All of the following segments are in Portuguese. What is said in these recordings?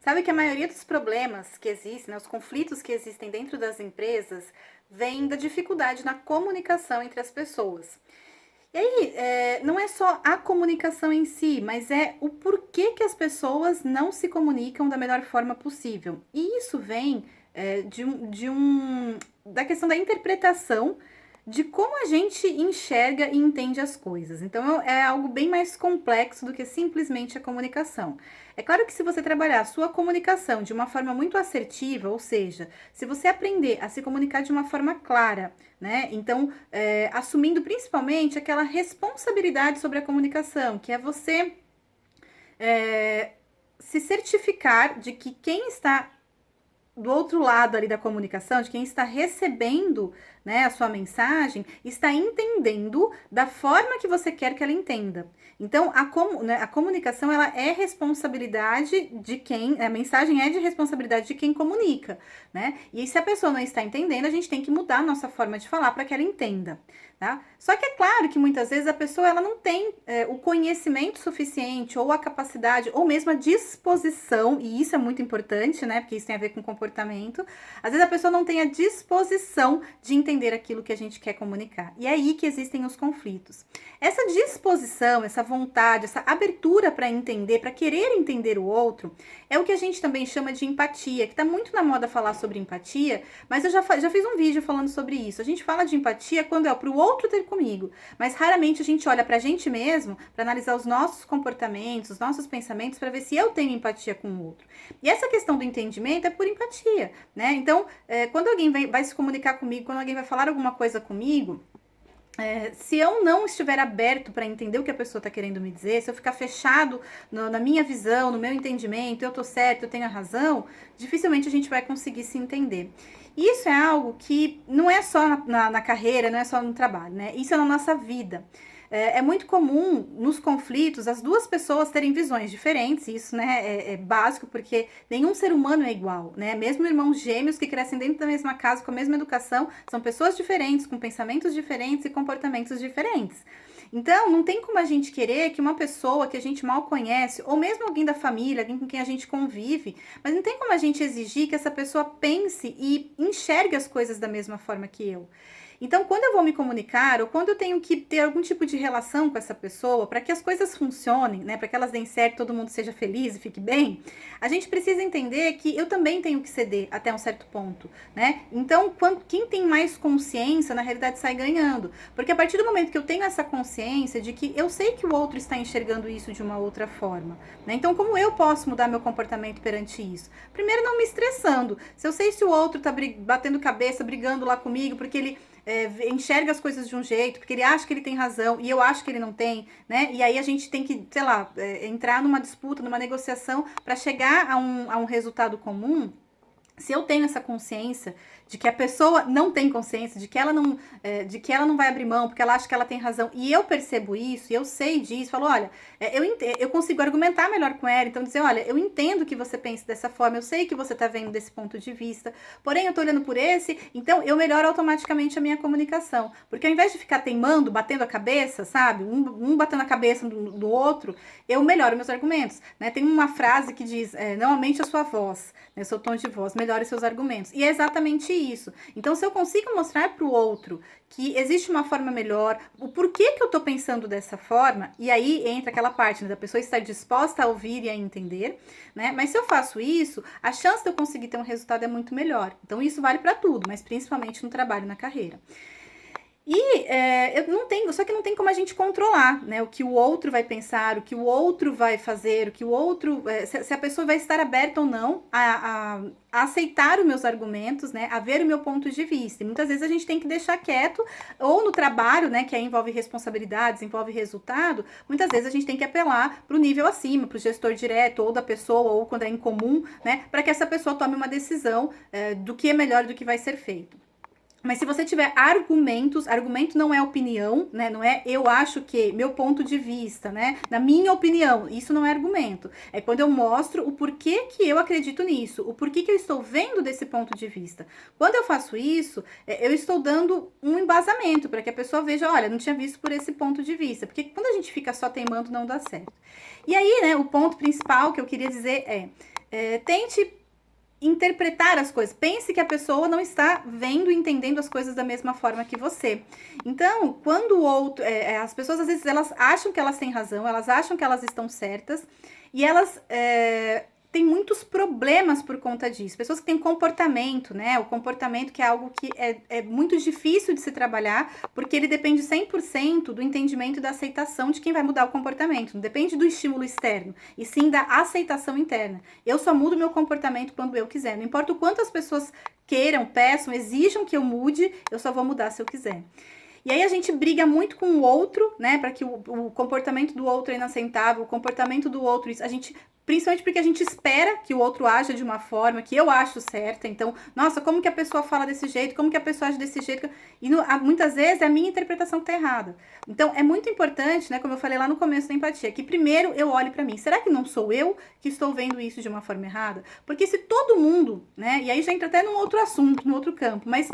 Sabe que a maioria dos problemas que existem, né, os conflitos que existem dentro das empresas, vem da dificuldade na comunicação entre as pessoas. E aí, não é só a comunicação em si, mas é o porquê que as pessoas não se comunicam da melhor forma possível. E isso vem da questão da interpretação de como a gente enxerga e entende as coisas. Então, é algo bem mais complexo do que simplesmente a comunicação. É claro que se você trabalhar a sua comunicação de uma forma muito assertiva, ou seja, se você aprender a se comunicar de uma forma clara, né? Então, assumindo principalmente aquela responsabilidade sobre a comunicação, que é você é, se certificar de que quem está do outro lado ali da comunicação, de quem está recebendo, né, a sua mensagem, está entendendo da forma que você quer que ela entenda. Então, a comunicação, ela é responsabilidade de quem, a mensagem é de responsabilidade de quem comunica, né? E se a pessoa não está entendendo, a gente tem que mudar a nossa forma de falar para que ela entenda. Tá? Só que é claro que muitas vezes a pessoa ela não tem o conhecimento suficiente, ou a capacidade, ou mesmo a disposição, e isso é muito importante, né? Porque isso tem a ver com comportamento. Às vezes a pessoa não tem a disposição de entender aquilo que a gente quer comunicar. E é aí que existem os conflitos. Essa disposição, essa vontade, essa abertura para entender, para querer entender o outro, é o que a gente também chama de empatia, que está muito na moda falar sobre empatia, mas eu já fiz um vídeo falando sobre isso. A gente fala de empatia quando é para o outro ter comigo, mas raramente a gente olha pra gente mesmo para analisar os nossos comportamentos, os nossos pensamentos, para ver se eu tenho empatia com o outro. E essa questão do entendimento é por empatia, né? Então, quando alguém vai se comunicar comigo, quando alguém vai falar alguma coisa comigo, se eu não estiver aberto para entender o que a pessoa está querendo me dizer, se eu ficar fechado na minha visão, no meu entendimento, eu tô certo, eu tenho a razão, dificilmente a gente vai conseguir se entender. E isso é algo que não é só na carreira, não é só no trabalho, né? Isso é na nossa vida. É muito comum nos conflitos as duas pessoas terem visões diferentes, isso, né, é básico, porque nenhum ser humano é igual, né? Mesmo irmãos gêmeos que crescem dentro da mesma casa, com a mesma educação, são pessoas diferentes, com pensamentos diferentes e comportamentos diferentes. Então, não tem como a gente querer que uma pessoa que a gente mal conhece, ou mesmo alguém da família, alguém com quem a gente convive, mas não tem como a gente exigir que essa pessoa pense e enxergue as coisas da mesma forma que eu. Então, quando eu vou me comunicar, ou quando eu tenho que ter algum tipo de relação com essa pessoa, para que as coisas funcionem, né, para que elas deem certo, todo mundo seja feliz e fique bem, a gente precisa entender que eu também tenho que ceder até um certo ponto, né? Então, quem tem mais consciência, na realidade, sai ganhando. Porque a partir do momento que eu tenho essa consciência de que eu sei que o outro está enxergando isso de uma outra forma, né? Então, como eu posso mudar meu comportamento perante isso? Primeiro, não me estressando. Se eu sei se o outro tá batendo cabeça, brigando lá comigo, porque ele enxerga as coisas de um jeito, porque ele acha que ele tem razão e eu acho que ele não tem, né? E aí a gente tem que, sei lá, entrar numa disputa, numa negociação para chegar a um resultado comum. Se eu tenho essa consciência de que a pessoa não tem consciência, de que ela não vai abrir mão, porque ela acha que ela tem razão, e eu percebo isso, e eu sei disso, falo, olha, eu consigo argumentar melhor com ela, então dizer, olha, eu entendo que você pensa dessa forma, eu sei que você tá vendo desse ponto de vista, porém eu tô olhando por esse, então eu melhoro automaticamente a minha comunicação, porque ao invés de ficar teimando, batendo a cabeça, sabe, um batendo a cabeça do outro, eu melhoro meus argumentos, né? Tem uma frase que diz, não aumente a sua voz, né, seu tom de voz, melhore seus argumentos, e é exatamente isso. Então, se eu consigo mostrar para o outro que existe uma forma melhor, o porquê que eu tô pensando dessa forma, e aí entra aquela parte, né, da pessoa estar disposta a ouvir e a entender, né? Mas se eu faço isso, a chance de eu conseguir ter um resultado é muito melhor. Então, isso vale para tudo, mas principalmente no trabalho, na carreira. E eu não tenho, só que não tem como a gente controlar, né? O que o outro vai pensar, o que o outro vai fazer, o que o outro. Se a pessoa vai estar aberta ou não a aceitar os meus argumentos, né? A ver o meu ponto de vista. E muitas vezes a gente tem que deixar quieto, ou no trabalho, né? Que aí envolve responsabilidades, envolve resultado, muitas vezes a gente tem que apelar para o nível acima, para o gestor direto, ou da pessoa, ou quando é incomum, né? Para que essa pessoa tome uma decisão do que é melhor, do que vai ser feito. Mas se você tiver argumentos, argumento não é opinião, né? Não é eu acho que, meu ponto de vista, né? Na minha opinião, isso não é argumento. É quando eu mostro o porquê que eu acredito nisso, o porquê que eu estou vendo desse ponto de vista. Quando eu faço isso, eu estou dando um embasamento para que a pessoa veja, olha, não tinha visto por esse ponto de vista. Porque quando a gente fica só teimando, não dá certo. E aí, né, o ponto principal que eu queria dizer tente interpretar as coisas. Pense que a pessoa não está vendo e entendendo as coisas da mesma forma que você. Então, quando o outro... as pessoas, às vezes, elas acham que elas têm razão, elas acham que elas estão certas, e elas têm muitos problemas por conta disso. Pessoas que têm comportamento, né? O comportamento que é algo que é muito difícil de se trabalhar, porque ele depende 100% do entendimento e da aceitação de quem vai mudar o comportamento. Não depende do estímulo externo, e sim da aceitação interna. Eu só mudo meu comportamento quando eu quiser. Não importa o quanto as pessoas queiram, peçam, exijam que eu mude, eu só vou mudar se eu quiser. E aí a gente briga muito com o outro, né? Para que o comportamento do outro é inaceitável, o comportamento do outro, isso, a gente... Principalmente porque a gente espera que o outro aja de uma forma que eu acho certa. Então, nossa, como que a pessoa fala desse jeito? Como que a pessoa age desse jeito? E muitas vezes é a minha interpretação que tá errada. Então, é muito importante, né? Como eu falei lá no começo da empatia, que primeiro eu olhe para mim. Será que não sou eu que estou vendo isso de uma forma errada? Porque se todo mundo, né? E aí já entra até num outro assunto, num outro campo, mas...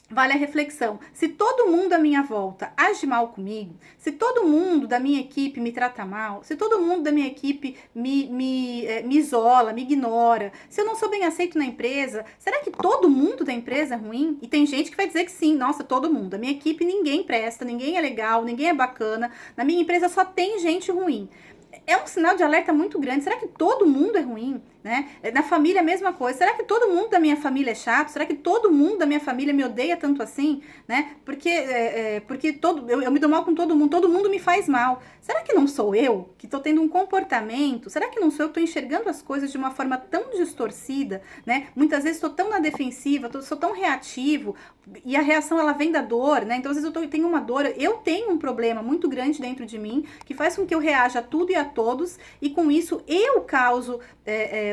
Vale a reflexão. Se todo mundo à minha volta age mal comigo, se todo mundo da minha equipe me trata mal, se todo mundo da minha equipe me isola, me ignora, se eu não sou bem aceito na empresa, será que todo mundo da empresa é ruim? E tem gente que vai dizer que sim, nossa, todo mundo. A minha equipe ninguém presta, ninguém é legal, ninguém é bacana. Na minha empresa só tem gente ruim. É um sinal de alerta muito grande. Será que todo mundo é ruim? Né? Na família a mesma coisa. Será que todo mundo da minha família é chato? Será que todo mundo da minha família me odeia tanto assim? Né? Porque eu me dou mal com todo mundo me faz mal. Será que não sou eu que estou tendo um comportamento? Será que não sou eu que estou enxergando as coisas de uma forma tão distorcida? Né? Muitas vezes estou tão na defensiva, sou tão reativo, e a reação ela vem da dor, né? Então às vezes eu tenho uma dor, eu tenho um problema muito grande dentro de mim que faz com que eu reaja a tudo e a todos, e com isso eu causo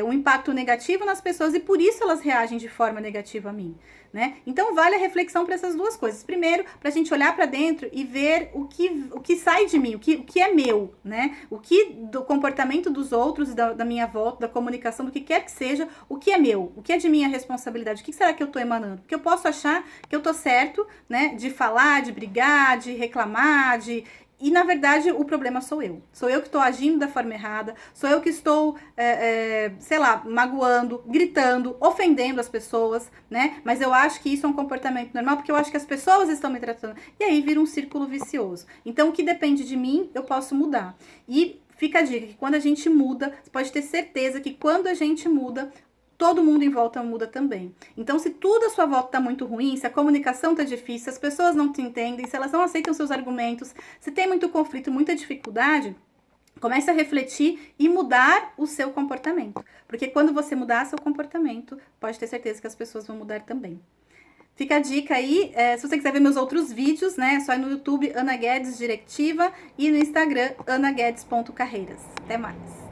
um impacto negativo nas pessoas, e por isso elas reagem de forma negativa a mim, né? Então vale a reflexão para essas duas coisas. Primeiro, para a gente olhar para dentro e ver o que sai de mim, o que é meu, né? O que do comportamento dos outros, da minha volta, da comunicação, do que quer que seja, o que é meu, o que é de minha responsabilidade, o que será que eu estou emanando? Porque eu posso achar que eu tô certo, né? De falar, de brigar, de reclamar, E, na verdade, o problema sou eu. Sou eu que estou agindo da forma errada, sou eu que estou, sei lá, magoando, gritando, ofendendo as pessoas, né? Mas eu acho que isso é um comportamento normal, porque eu acho que as pessoas estão me tratando. E aí vira um círculo vicioso. Então, o que depende de mim, eu posso mudar. E fica a dica, que quando a gente muda, você pode ter certeza que quando a gente muda, todo mundo em volta muda também. Então, se tudo à sua volta tá muito ruim, se a comunicação tá difícil, se as pessoas não te entendem, se elas não aceitam seus argumentos, se tem muito conflito, muita dificuldade, comece a refletir e mudar o seu comportamento. Porque quando você mudar seu comportamento, pode ter certeza que as pessoas vão mudar também. Fica a dica aí, se você quiser ver meus outros vídeos, né, é só ir no YouTube Ana Guedes Directiva e no Instagram anaguedes.carreiras. Até mais!